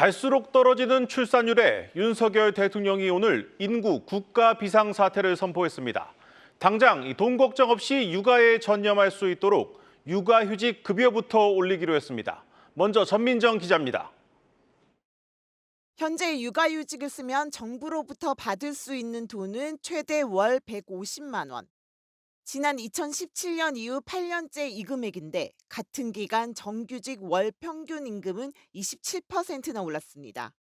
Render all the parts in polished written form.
갈수록 떨어지는 출산율에 윤석열 대통령이 오늘 인구 국가 비상사태를 선포했습니다. 당장 돈 걱정 없이 육아에 전념할 수 있도록 육아휴직 급여부터 올리기로 했습니다. 먼저 전민정 기자입니다. 현재 육아휴직을 쓰면 정부로부터 받을 수 있는 돈은 최대 월 150만 원. 지난 2017년 이후 8년째 이 금액인데 같은 기간 정규직 월 평균 임금은 27%나 올랐습니다.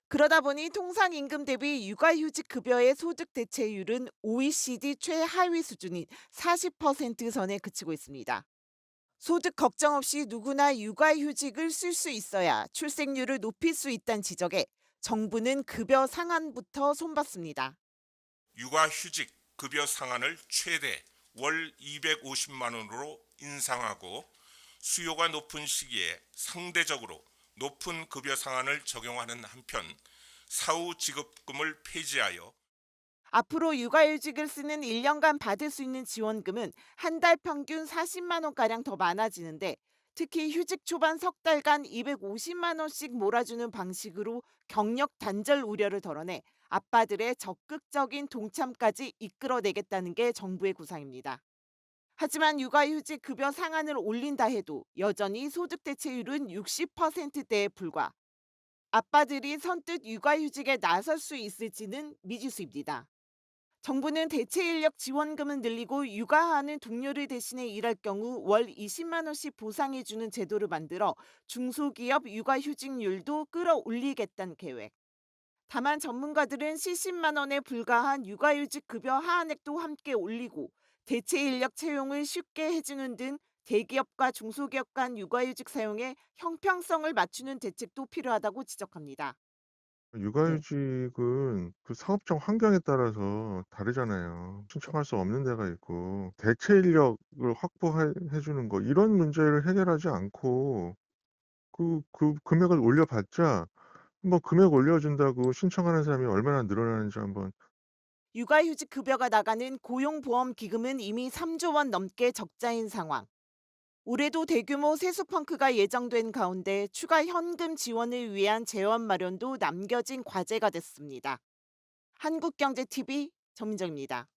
그러다 보니 통상임금 대비 육아휴직 급여의 소득 대체율은 OECD 최하위 수준인 40% 선에 그치고 있습니다. 소득 걱정 없이 누구나 육아휴직을 쓸 수 있어야 출생률을 높일 수 있다는 지적에 정부는 급여 상한부터 손봤습니다. 육아휴직 급여 상한을 최대 월 250만 원으로 인상하고 수요가 높은 시기에 상대적으로 높은 급여 상한을 적용하는 한편 사후 지급금을 폐지하여 앞으로 육아휴직을 쓰는 1년간 받을 수 있는 지원금은 한 달 평균 40만 원가량 더 많아지는데 특히 휴직 초반 석 달간 250만 원씩 몰아주는 방식으로 경력 단절 우려를 덜어내 아빠들의 적극적인 동참까지 이끌어내겠다는 게 정부의 구상입니다. 하지만 육아휴직 급여 상한을 올린다 해도 여전히 소득 대체율은 60%대에 불과. 아빠들이 선뜻 육아휴직에 나설 수 있을지는 미지수입니다. 정부는 대체 인력 지원금을 늘리고 육아하는 동료를 대신해 일할 경우 월 20만 원씩 보상해주는 제도를 만들어 중소기업 육아휴직률도 끌어올리겠다는 계획. 다만 전문가들은 70만 원에 불과한 육아휴직 급여 하한액도 함께 올리고 대체 인력 채용을 쉽게 해주는 등 대기업과 중소기업 간 육아휴직 사용에 형평성을 맞추는 대책도 필요하다고 지적합니다. 육아휴직은 그 사업장 환경에 따라서 다르잖아요. 신청할 수 없는 데가 있고 대체 인력을 확보해 주는 거 이런 문제를 해결하지 않고 그 금액을 올려봤자 뭐 금액 올려준다고 신청하는 사람이 얼마나 늘어나는지 한번. 육아휴직 급여가 나가는 고용보험기금은 이미 3조 원 넘게 적자인 상황. 올해도 대규모 세수 펑크가 예정된 가운데 추가 현금 지원을 위한 재원 마련도 남겨진 과제가 됐습니다. 한국경제TV 전민정입니다.